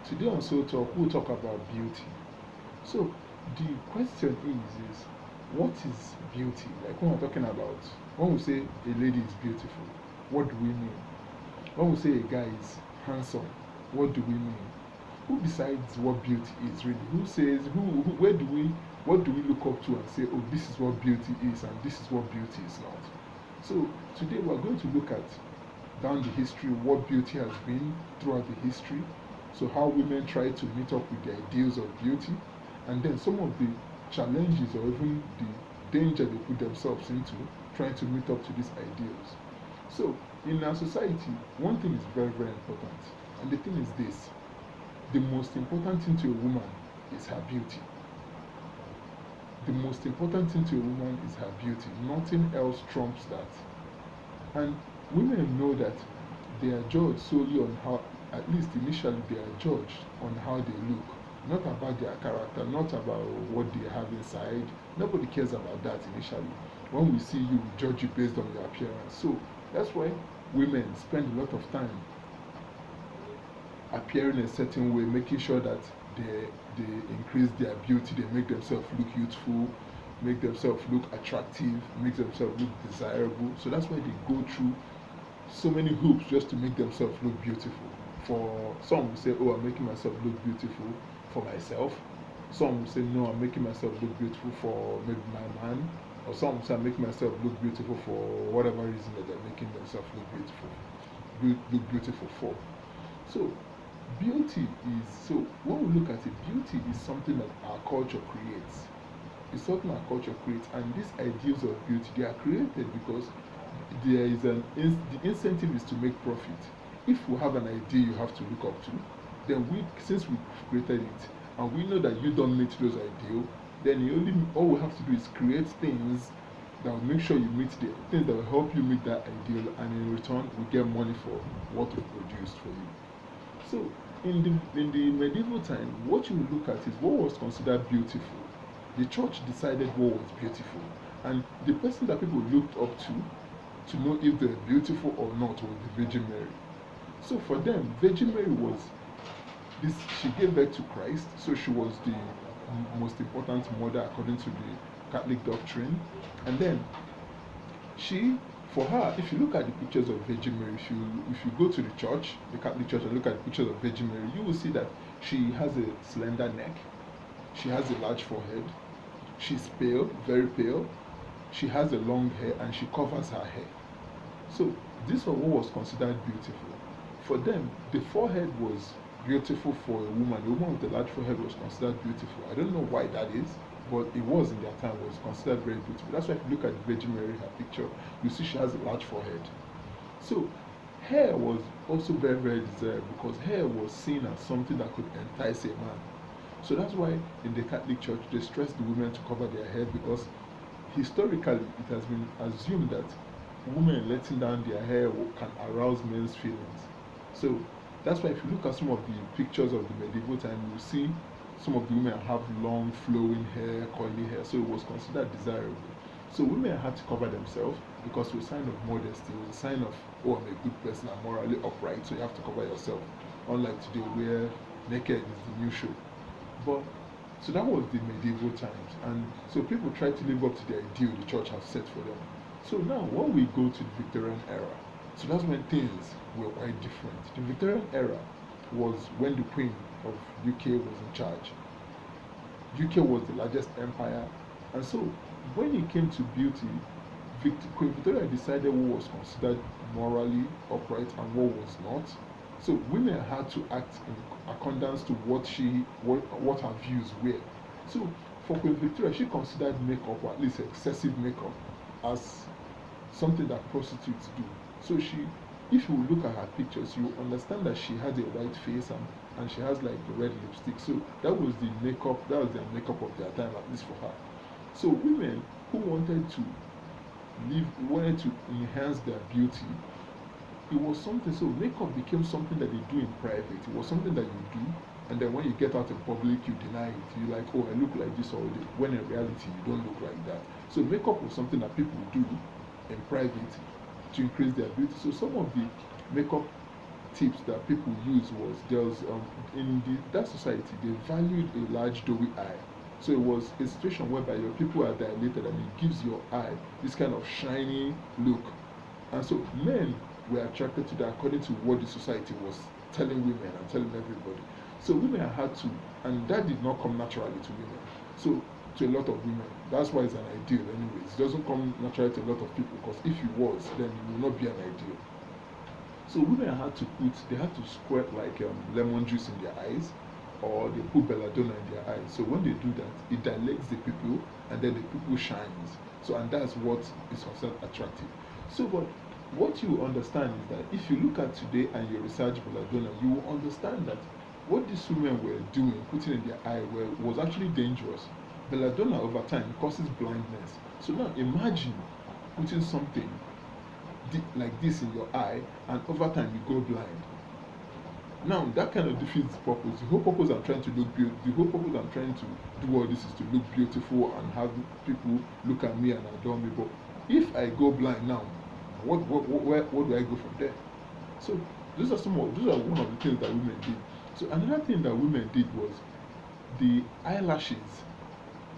Today on Soul Talk, we'll talk about beauty. So, the question is what is beauty? Like when we're talking about, when we say a lady is beautiful, what do we mean? When we say a guy is handsome, what do we mean? Who decides what beauty is really? Who says, where do we, what do we look up to and say, oh, this is what beauty is and this is what beauty is not? So, today we're going to look at down the history, what beauty has been throughout the history. So, how women try to meet up with the ideals of beauty, and then some of the challenges or even the danger they put themselves into trying to meet up to these ideals. So, in our society, one thing is very, very important, and the thing is this: the most important thing to a woman is her beauty. The most important thing to a woman is her beauty. Nothing else trumps that. And women know that they are judged solely on how, at least initially, they are judged on how they look. Not about their character, not about what they have inside. Nobody cares about that initially. When we see you, we judge you based on your appearance. So that's why women spend a lot of time appearing a certain way, making sure that they increase their beauty, they make themselves look youthful, make themselves look attractive, make themselves look desirable. So that's why they go through so many hoops just to make themselves look beautiful. For some will say, oh, I'm making myself look beautiful for myself. Some will say, no, I'm making myself look beautiful for maybe my man. Or some will say, I'm making myself look beautiful for whatever reason that they're making themselves look beautiful, look beautiful for. So beauty is, so when we look at it, beauty is something that our culture creates. It's something our culture creates, and these ideals of beauty, they are created because there is the incentive is to make profit. If we have an idea you have to look up to, then since we've created it and we know that you don't meet those ideals, then all we have to do is create things that will make sure you meet the things that will help you meet that ideal, and in return we get money for what we produced for you. So in the medieval time, what you look at is what was considered beautiful. The church decided what was beautiful, and the person that people looked up to know if they're beautiful or not was the Virgin Mary. So for them, Virgin Mary was this, she gave birth to Christ, so she was the most important mother according to the Catholic doctrine. And then she, for her, if you look at the pictures of Virgin Mary, if you go to the church, the Catholic Church, and look at the pictures of Virgin Mary, you will see that she has a slender neck, she has a large forehead, she's pale, very pale, she has a long hair, and she covers her hair. So this was what was considered beautiful. For them, the forehead was beautiful for a woman. A woman with a large forehead was considered beautiful. I don't know why that is, but it was in their time, was considered very beautiful. That's why if you look at the Virgin Mary, her picture, you see she has a large forehead. So hair was also very, very desirable because hair was seen as something that could entice a man. So that's why in the Catholic Church they stress the women to cover their hair, because historically it has been assumed that women letting down their hair can arouse men's feelings. So that's why if you look at some of the pictures of the medieval time, you see some of the women have long flowing hair, curly hair, so it was considered desirable. So women had to cover themselves because it was a sign of modesty, it was a sign of, oh, I'm a good person, I'm morally upright, so you have to cover yourself. Unlike today where naked is the new show. But so that was the medieval times, and so people try to live up to the ideal the church has set for them. So now when we go to the Victorian era, so that's when things were quite different. The Victorian era was when the Queen of UK was in charge. UK was the largest empire, and so when it came to beauty, Queen Victoria decided what was considered morally upright and what was not. So women had to act in accordance to what her views were. So for Queen Victoria, she considered makeup, or at least excessive makeup, as something that prostitutes do. So if you look at her pictures, you understand that she has a white face, and she has like the red lipstick. So that was the makeup, that was the makeup of their time, at least for her. So women who wanted to enhance their beauty, it was something, so makeup became something that they do in private. It was something that you do, and then when you get out in public, you deny it. You're like, oh, I look like this all day, when in reality, you don't look like that. So makeup was something that people do in private to increase their beauty. So some of the makeup tips that people use was there was in that society they valued a large doughy eye. So it was a situation whereby your people are dilated and it gives your eye this kind of shiny look. And so men were attracted to that according to what the society was telling women and telling everybody. So women had to, and that did not come naturally to women. So to a lot of women, that's why it's an ideal anyways. It doesn't come naturally to a lot of people because if it was, then it would not be an ideal. So women had to they had to squirt like lemon juice in their eyes, or they put belladonna in their eyes. So when they do that, it dilates the pupil, and then the pupil shines. So and that's what is considered attractive. So but what you understand is that if you look at today and you research belladonna, you will understand that what these women were doing, putting in their eye, was actually dangerous. Belladonna over time causes blindness. So now imagine putting something like this in your eye, and over time you go blind. Now that kind of defeats the purpose. The whole purpose I'm trying to look beautiful. The whole purpose I'm trying to do all this is to look beautiful and have people look at me and adore me. But if I go blind now, what do I go from there? So those are one of the things that women did. So another thing that women did was the eyelashes.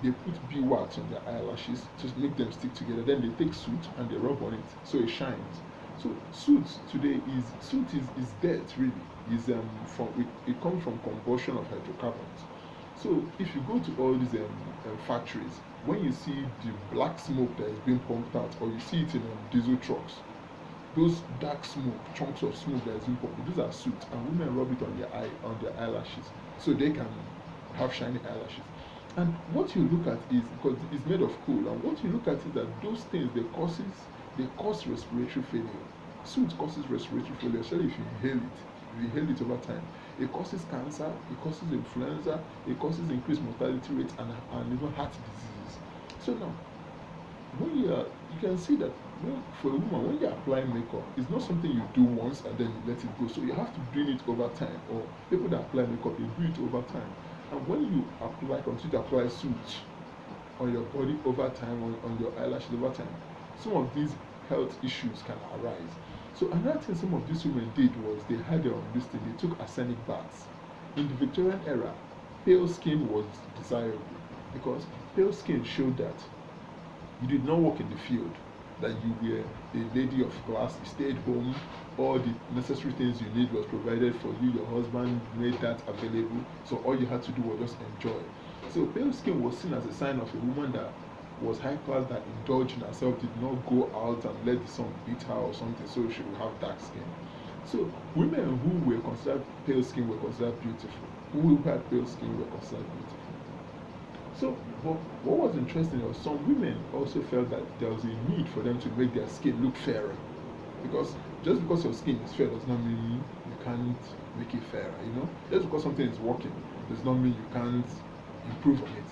They put beeswax on their eyelashes to make them stick together. Then they take soot and they rub on it so it shines. So soot today is dirt really. It comes from combustion of hydrocarbons. So if you go to all these factories, when you see the black smoke that is being pumped out, or you see it in diesel trucks, those dark smoke, chunks of smoke that is being pumped, those are soot, and women rub it on their eyelashes so they can have shiny eyelashes. And what you look at is, because it's made of coal, and what you look at is that those things they cause respiratory failure. Soot causes respiratory failure, especially if you inhale it. If you inhale it over time, it causes cancer, it causes influenza, it causes increased mortality rates and even heart diseases. So now, you can see that for a woman, when you apply makeup, it's not something you do once and then you let it go. So you have to do it over time. Or people that apply makeup, they do it over time. And when you continue to apply soot on your body over time, on your eyelashes over time, some of these health issues can arise. So another thing some of these women did was they had this thing, they took arsenic baths. In the Victorian era, pale skin was desirable because pale skin showed that you did not work in the field, that you were a lady of class, you stayed home, all the necessary things you need was provided for you, your husband made that available, so all you had to do was just enjoy. So pale skin was seen as a sign of a woman that was high class, that indulged in herself, did not go out and let the sun beat her or something, so she would have dark skin. So women who were considered pale skin were considered beautiful. Who had pale skin were considered beautiful. So, but what was interesting was some women also felt that there was a need for them to make their skin look fairer. Because just because your skin is fair does not mean you can't make it fairer, Just because something is working does not mean you can't improve on it.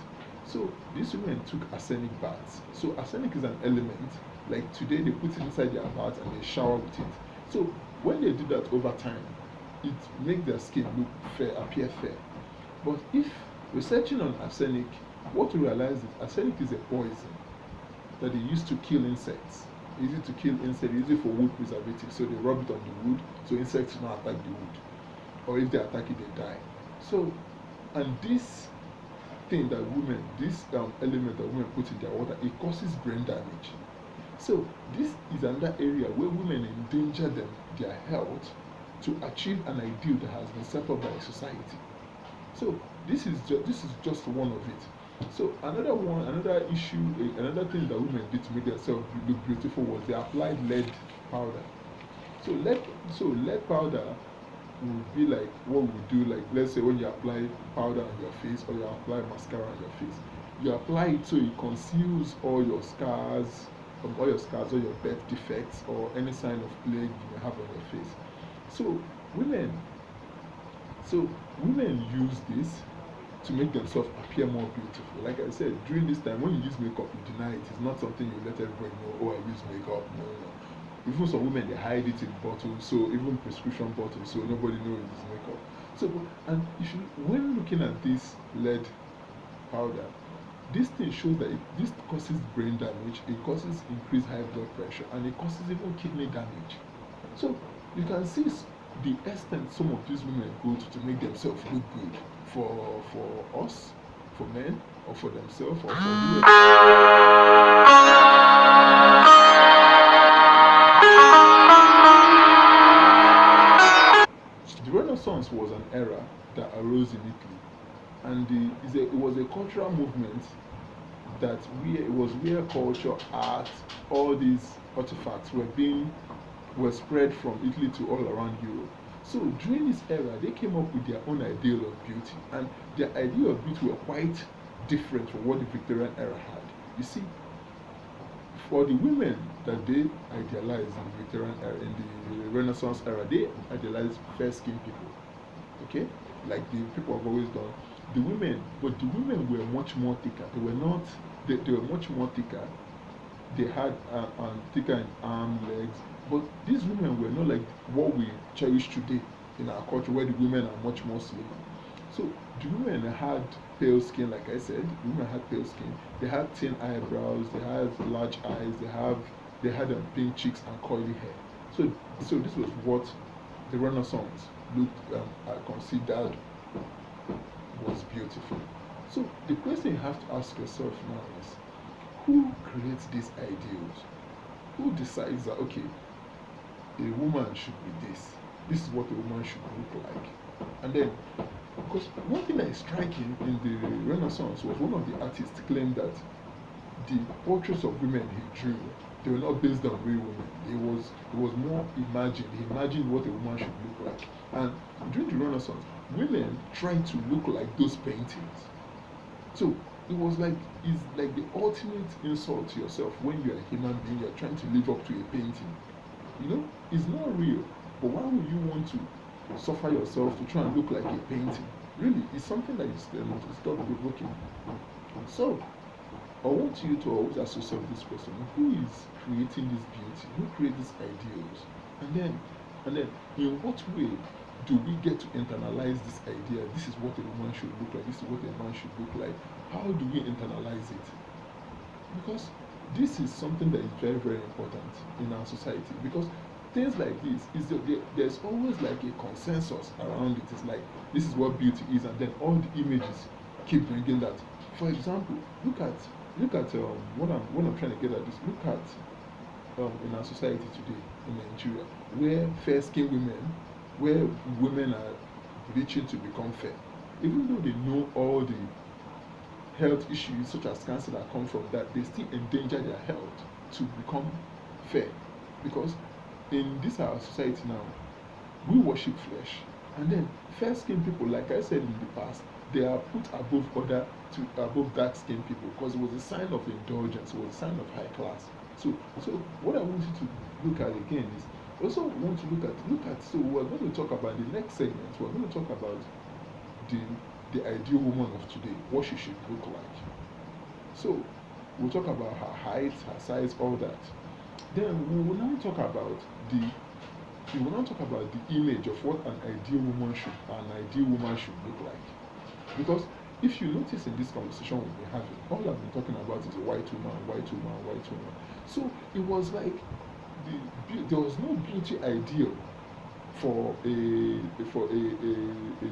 So these women took arsenic baths. So arsenic is an element, like today they put it inside their bath and they shower with it. So when they do that over time, it makes their skin look fair, appear fair. But if researching on arsenic, what we realize is arsenic is a poison that they use to kill insects. Easy to kill insects, easy for wood preservative. So they rub it on the wood so insects do not attack the wood. Or if they attack it, they die. So, and this thing that this element that women put in their water, it causes brain damage. So this is another area where women endanger their health to achieve an ideal that has been set up by society. So this is just one of it. So another issue, another thing that women did to make themselves look beautiful was they applied lead powder. So lead powder would be like what we do, like let's say when you apply powder on your face or you apply mascara on your face, you apply it so it conceals all your scars, or your birth defects, or any sign of plague you may have on your face. So women use this to make themselves appear more beautiful. Like I said, during this time, when you use makeup, you deny it. It's not something you let everybody know, oh, I use makeup. No. Even some women, they hide it in bottles, so even prescription bottles, so nobody knows it's makeup. So, and when looking at this lead powder, this thing shows that this causes brain damage, it causes increased high blood pressure, and it causes even kidney damage. So you can see the extent some of these women go to make themselves look good for us, for men, or for themselves, or for whoever. The Renaissance was an era that arose in Italy, and it was a cultural movement that it was where culture, art, all these artifacts were spread from Italy to all around Europe. So during this era, they came up with their own ideal of beauty, and their ideal of beauty were quite different from what the Victorian era had. You see, for the women that they idealized in the Victorian era, in the Renaissance era, they idealized fair-skinned people. Okay, like the people have always done. The women, but the women were much more thicker. They were not. They were much more thicker. They had thicker in arm, legs. But these women were not like what we cherish today in our culture, where the women are much more slim. So the women had pale skin, like I said. The women had pale skin. They had thin eyebrows. They had large eyes. They had pink cheeks and curly hair. So this was what the Renaissance considered was beautiful. So the question you have to ask yourself now is, who creates these ideals? Who decides that, okay, a woman should be this? This is what a woman should look like. And then, because one thing that is striking in the Renaissance was one of the artists claimed that the portraits of women he drew, they were not based on real women. It was more imagined. He imagined what a woman should look like. And during the Renaissance, women tried to look like those paintings. So it was like, it's like the ultimate insult to yourself when you're a human being, you're trying to live up to a painting. You know, it's not real. But why would you want to suffer yourself to try and look like a painting? Really, it's something that is stop provoking. So I want you to always ask yourself this question: who is creating this beauty? Who creates these ideals? And then, in what way do we get to internalize this idea? This is what a woman should look like. This is what a man should look like. How do we internalize it? Because this is something that is very, very important in our society. Because things like this there's always like a consensus around it. It's like this is what beauty is, and then all the images keep bringing that. For example, look at what I'm trying to get at is, look at in our society today in Nigeria, where fair-skinned women, where women are reaching to become fair, even though they know all the health issues such as cancer that come from that, they still endanger their health to become fair. Because in this our society now, we worship flesh, and then fair-skinned people, like I said in the past, they are put above dark-skinned people because it was a sign of indulgence, it was a sign of high class. So what I want you to look at again is, also want to look at. So we're going to talk about the next segment. We're going to talk about the ideal woman of today, what she should look like. So we'll talk about her height, her size, all that. Then we will now talk about the image of what an ideal woman should look like. Because if you notice in this conversation we've been having, all I've been talking about is a white woman, white woman, white woman. So it was like there was no beauty ideal for a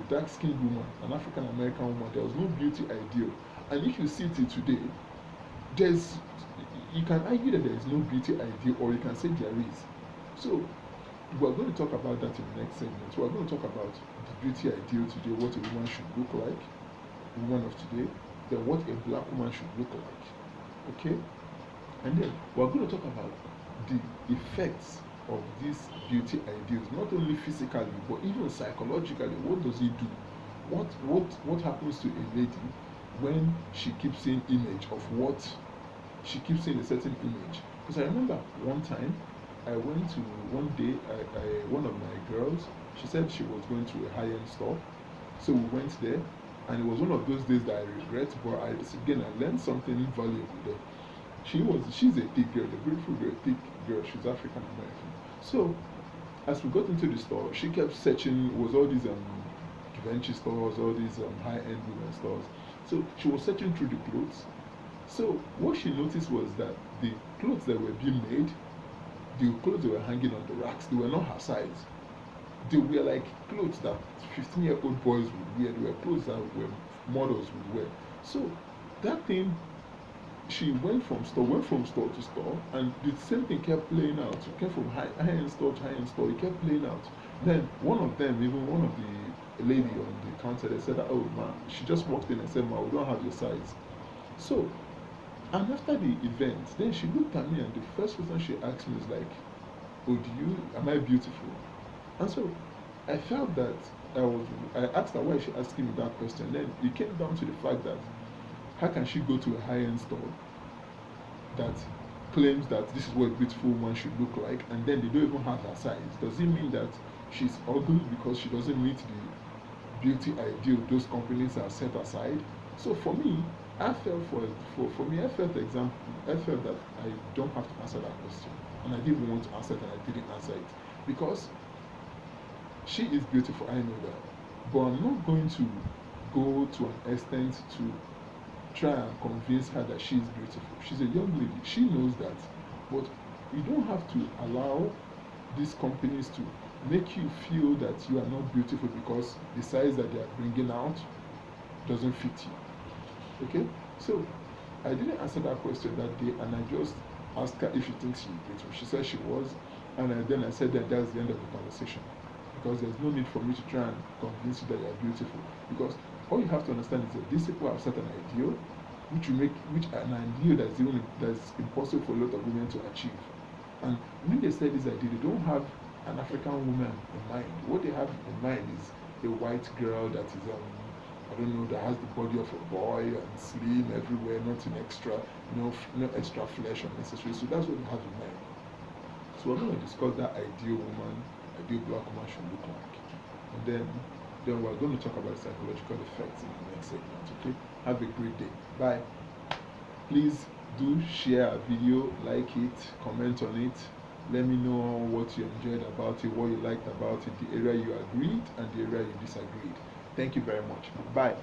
dark-skinned woman, an African American woman. There was no beauty ideal. And if you see it today, you can argue that there is no beauty ideal, or you can say there is. So we're going to talk about that in the next segment. We're going to talk about the beauty ideal today, what a woman should look like, a woman of today, then what a black woman should look like. Okay? And then we're going to talk about the effects of these beauty ideals, not only physically but even psychologically. What does it do? What happens to a lady when she keeps seeing image of what she keeps seeing a certain image? Because I remember one time I went to one day, one of my girls, she said she was going to a high-end store. So we went there, and it was one of those days that I regret, but I learned something valuable there. She's a thick girl, a beautiful girl, thick girl, she's African American. So as we got into the store, she kept searching. It was all these Givenchy stores, all these high-end women stores. So she was searching through the clothes. So what she noticed was that the clothes that were being made, the clothes that were hanging on the racks, they were not her size. they were like clothes that 15-year-old boys would wear. They were clothes that were models would wear. So that thing, she went from store to store, and the same thing kept playing out. It came from high-end store to high-end store. It kept playing out. Then one of them, even one of the lady on the counter, they said, "Oh man," she just walked in and said, "Man, we don't have your size." So, and after the event, then she looked at me, and the first question she asked me is like, "Oh, am I beautiful?" And so I felt that I asked her why she asking me that question. Then it came down to the fact that how can she go to a high-end store that claims that this is what a beautiful woman should look like, and then they don't even have her size? Does it mean that she's ugly because she doesn't meet the beauty ideal those companies have set aside? So for me, I felt for me, I felt that I don't have to answer that question, and I didn't want to answer it, and I didn't answer it because she is beautiful. I know that, but I'm not going to go to an extent to try and convince her that she is beautiful. She's a young lady. She knows that, but you don't have to allow these companies to make you feel that you are not beautiful because the size that they are bringing out doesn't fit you. Okay? So I didn't answer that question that day, and I just asked her if she thinks she's beautiful. She said she was, and then I said that that's the end of the conversation, because there's no need for me to try and convince you that you're beautiful, because all you have to understand is that these people have set an ideal which an ideal that's impossible for a lot of women to achieve. And when they say this idea, they don't have an African woman in mind. What they have in mind is a white girl that is I don't know, that has the body of a boy and slim everywhere, nothing extra, no extra flesh unnecessary. So that's what they have in mind. So we're going to discuss that ideal woman, ideal black woman should look like. And then we're going to talk about psychological effects in the next segment. Okay? Have a great day. Bye. Please do share our video, like it, comment on it. Let me know what you enjoyed about it, what you liked about it, the area you agreed and the area you disagreed. Thank you very much. Bye.